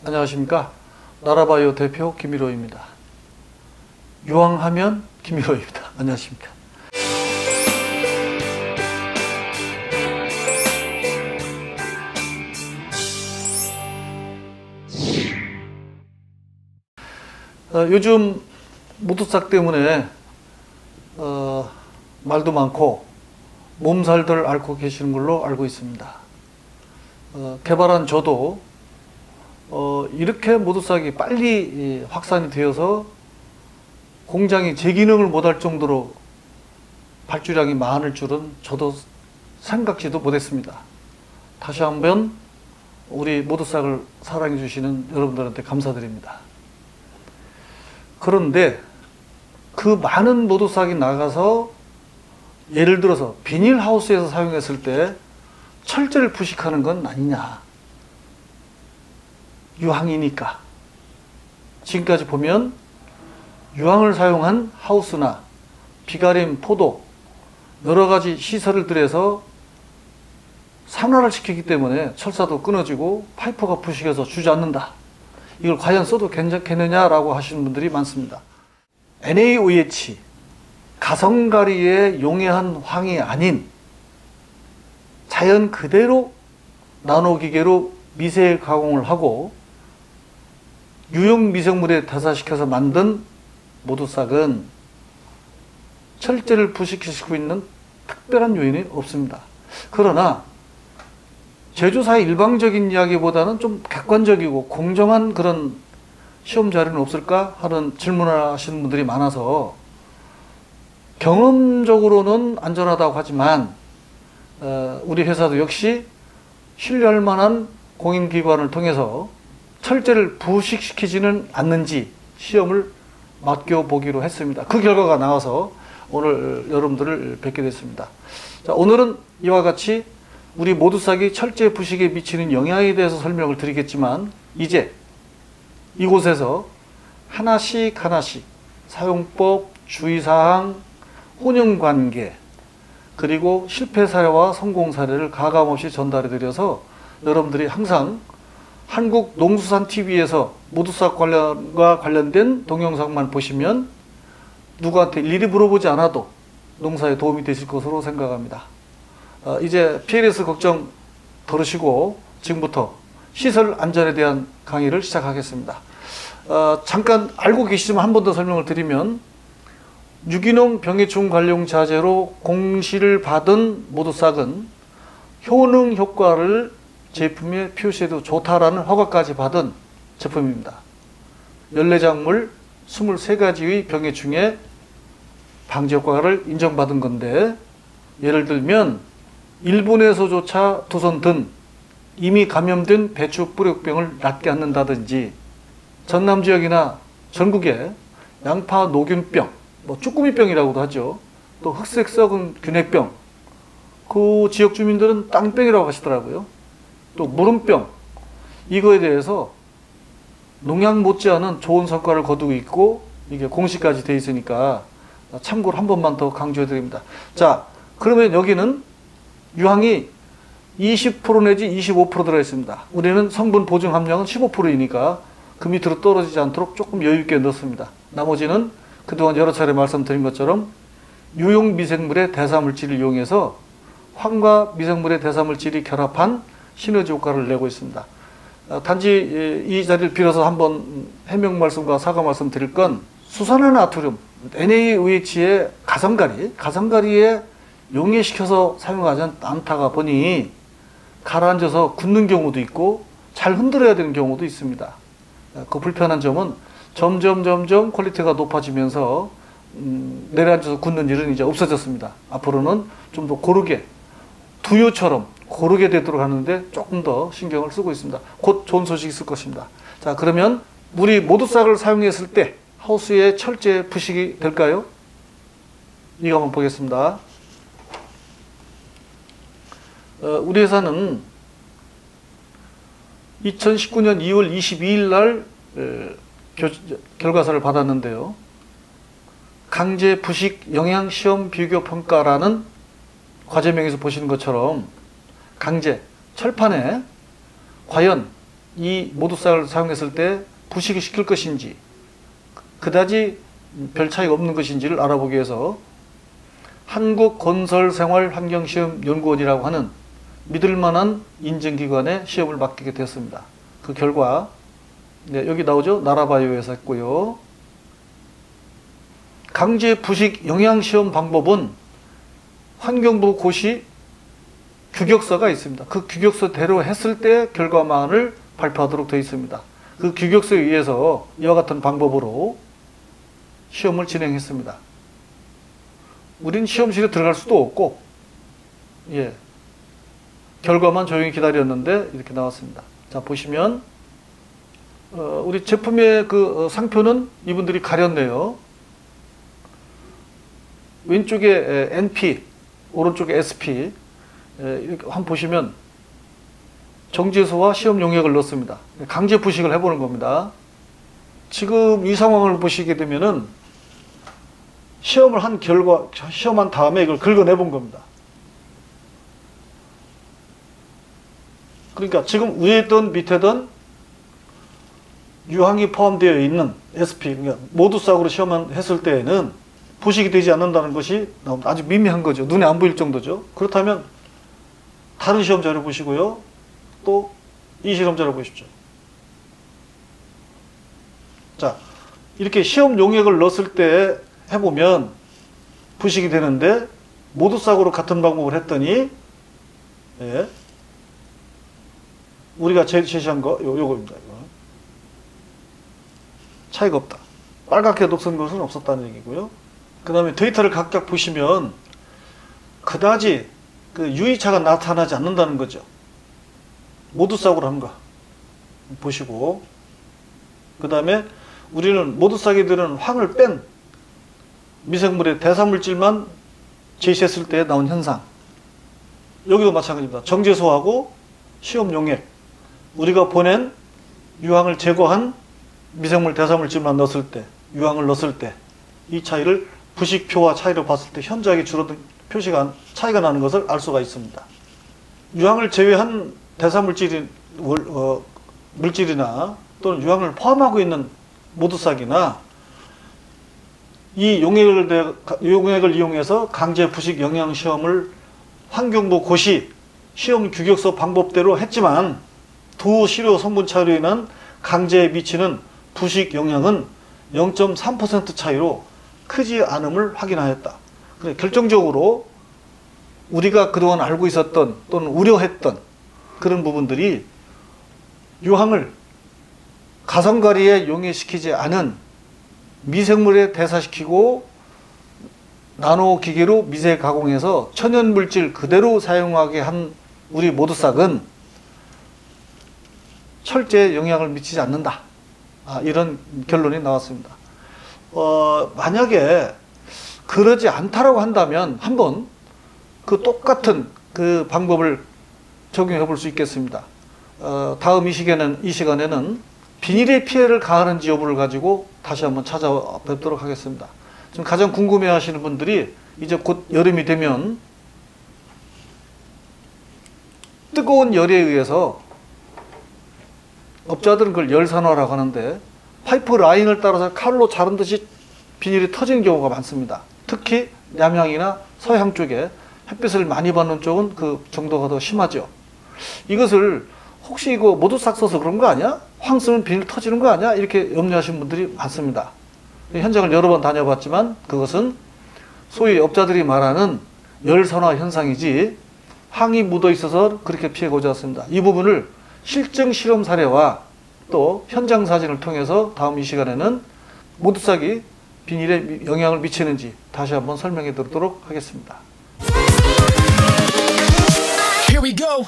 안녕하십니까. 나라바이오 대표 김일호입니다. 유황하면 김일호입니다. 안녕하십니까. 요즘 모두싹 때문에 말도 많고 몸살들 앓고 계시는 걸로 알고 있습니다. 개발한 저도 이렇게 모두싹이 빨리 확산이 되어서 공장이 제 기능을 못할 정도로 발주량이 많을 줄은 저도 생각지도 못했습니다. 다시 한번 우리 모두싹을 사랑해 주시는 여러분들한테 감사드립니다. 그런데 그 많은 모두싹이 나가서 예를 들어서 비닐하우스에서 사용했을 때 철제를 부식하는 건 아니냐. 유황이니까. 지금까지 보면 유황을 사용한 하우스나 비가림, 포도 여러 가지 시설을 들여서 산화를 시키기 때문에 철사도 끊어지고 파이프가 부식해서 주지 않는다. 이걸 과연 써도 괜찮겠느냐라고 하시는 분들이 많습니다. NaOH, 가성가리에 용해한 황이 아닌 자연 그대로 나노기계로 미세 가공을 하고 유용 미생물에 대사시켜서 만든 모두싹은 철제를 부식시키고 있는 특별한 요인이 없습니다. 그러나 제조사의 일방적인 이야기보다는 좀 객관적이고 공정한 그런 시험 자료는 없을까 하는 질문을 하시는 분들이 많아서 경험적으로는 안전하다고 하지만 우리 회사도 역시 신뢰할 만한 공인기관을 통해서 철제를 부식시키지는 않는지 시험을 맡겨보기로 했습니다. 그 결과가 나와서 오늘 여러분들을 뵙게 됐습니다. 자, 오늘은 이와 같이 우리 모두싹이 철제 부식에 미치는 영향에 대해서 설명을 드리겠지만 이제 이곳에서 하나씩 사용법, 주의사항, 혼용관계 그리고 실패 사례와 성공 사례를 가감없이 전달해 드려서 여러분들이 항상 한국농수산TV에서 모두싹 관련과 관련된 동영상만 보시면 누구한테 일일이 물어보지 않아도 농사에 도움이 되실 것으로 생각합니다. 이제 PLS 걱정 덜으시고 지금부터 시설 안전에 대한 강의를 시작하겠습니다. 잠깐 알고 계시지만 한 번 더 설명을 드리면 유기농 병해충 관련 자재로 공시를 받은 모두싹은 효능 효과를 제품에 표시해도 좋다라는 허가까지 받은 제품입니다. 연례작물 23가지의 병해충의 방지 효과를 인정받은 건데 예를 들면 일본에서조차 두손 든 이미 감염된 배추 뿌역병을 낫게 않는다든지 전남 지역이나 전국에 양파 노균병, 쭈꾸미병이라고도 하죠. 또 흑색 썩은 균핵병, 그 지역 주민들은 땅병이라고 하시더라고요. 또 무름병, 이거에 대해서 농약 못지않은 좋은 성과를 거두고 있고 이게 공시까지 돼 있으니까 참고로 한 번만 더 강조해 드립니다. 자, 그러면 여기는 유황이 20% 내지 25% 들어있습니다. 우리는 성분 보증 함량은 15%이니까 그 밑으로 떨어지지 않도록 조금 여유있게 넣습니다. 나머지는 그동안 여러 차례 말씀드린 것처럼 유용 미생물의 대사물질을 이용해서 황과 미생물의 대사물질이 결합한 시너지 효과를 내고 있습니다. 단지 이 자리를 빌어서 한번 해명 말씀과 사과 말씀 드릴 건 수산화나트륨, NaOH의 가성가리에 용해시켜서 사용하지 않다가 보니 가라앉아서 굳는 경우도 있고 잘 흔들어야 되는 경우도 있습니다. 그 불편한 점은 점점 퀄리티가 높아지면서 내려앉아서 굳는 일은 이제 없어졌습니다. 앞으로는 좀 더 고르게 두유처럼 고르게 되도록 하는데 조금 더 신경을 쓰고 있습니다. 곧 좋은 소식이 있을 것입니다. 자, 그러면 우리 모두싹을 사용했을 때 하우스에 철제 부식이 될까요? 이거 한번 보겠습니다. 우리 회사는 2019년 2월 22일 날 결과서를 받았는데요. 강제 부식 영향시험 비교 평가라는 과제명에서 보시는 것처럼 강제, 철판에 과연 이 모두싹을 사용했을 때 부식이 시킬 것인지 그다지 별 차이가 없는 것인지를 알아보기 위해서 한국건설생활환경시험연구원이라고 하는 믿을만한 인증기관에 시험을 맡기게 되었습니다. 그 결과 네, 여기 나오죠. 나라바이오에서 했고요. 강제 부식 영양시험 방법은 환경부 고시 규격서가 있습니다. 그 규격서대로 했을 때 결과만을 발표하도록 되어 있습니다. 그 규격서에 의해서 이와 같은 방법으로 시험을 진행했습니다. 우린 시험실에 들어갈 수도 없고, 예, 결과만 조용히 기다렸는데 이렇게 나왔습니다. 자, 보시면 우리 제품의 그 상표는 이분들이 가렸네요. 왼쪽에 NP, 오른쪽에 SP. 이렇게 한번 보시면 정제소와 시험 용액을 넣습니다. 강제 부식을 해보는 겁니다. 지금 이 상황을 보시게 되면은 시험을 한 결과, 시험한 다음에 이걸 긁어내본 겁니다. 그러니까 지금 위에든 밑에든 유황이 포함되어 있는 SP, 그러니까 모두싹으로 시험했을 때에는 부식이 되지 않는다는 것이 아주 미미한 거죠. 눈에 안 보일 정도죠. 그렇다면 다른 시험 자료 보시고요. 또 이 시험 자료 보십시오. 자, 이렇게 시험 용액을 넣었을 때 해보면 부식이 되는데 모두싹으로 같은 방법을 했더니, 예, 우리가 제시한 거 요겁니다. 이거. 차이가 없다. 빨갛게 녹슨 것은 없었다는 얘기고요. 그 다음에 데이터를 각각 보시면 그다지 그 유의차가 나타나지 않는다는 거죠. 모두싹으로 한 거 보시고, 그 다음에 우리는 모두싹이들은 황을 뺀 미생물의 대사물질만 제시했을 때 나온 현상, 여기도 마찬가지입니다. 정제소하고 시험 용액, 우리가 보낸 유황을 제거한 미생물 대사물질만 넣었을 때, 유황을 넣었을 때 이 차이를 부식표와 차이를 봤을 때 현저하게 줄어든 표시가 차이가 나는 것을 알 수가 있습니다. 유황을 제외한 대사물질이 물질이나 또는 유황을 포함하고 있는 모두싹이나 이 용액을 이용해서 강제 부식 영양 시험을 환경부 고시 시험 규격서 방법대로 했지만 두 시료 성분 차이로 인한 강제에 미치는 부식 영향은 0.3% 차이로 크지 않음을 확인하였다. 그래, 결정적으로 우리가 그동안 알고 있었던 또는 우려했던 그런 부분들이 유황을 가성가리에 용해시키지 않은 미생물에 대사시키고 나노 기계로 미세 가공해서 천연물질 그대로 사용하게 한 우리 모두싹은 철저히 영향을 미치지 않는다. 이런 결론이 나왔습니다. 만약에 그러지 않다라고 한다면 한번 그 똑같은 그 방법을 적용해 볼 수 있겠습니다. 다음 이 시간에는 비닐의 피해를 가하는지 여부를 가지고 다시 한번 찾아뵙도록 하겠습니다. 지금 가장 궁금해 하시는 분들이 이제 곧 여름이 되면 뜨거운 열에 의해서 업자들은 그걸 열산화라고 하는데 파이프 라인을 따라서 칼로 자른 듯이 비닐이 터지는 경우가 많습니다. 특히 남향이나 서향 쪽에 햇빛을 많이 받는 쪽은 그 정도가 더 심하죠. 이것을 혹시 이거 모두싹 써서 그런 거 아니야? 황 쓰면 비닐 터지는 거 아니야? 이렇게 염려하시는 분들이 많습니다. 현장을 여러 번 다녀봤지만 그것은 소위 업자들이 말하는 열산화 현상이지 황이 묻어 있어서 그렇게 피해가 오지 않습니다. 이 부분을 실증 실험 사례와 또 현장 사진을 통해서 다음 이 시간에는 모두싹이 비닐에 영향을 미치는지 다시 한번 설명해 드리도록 하겠습니다. Here we go.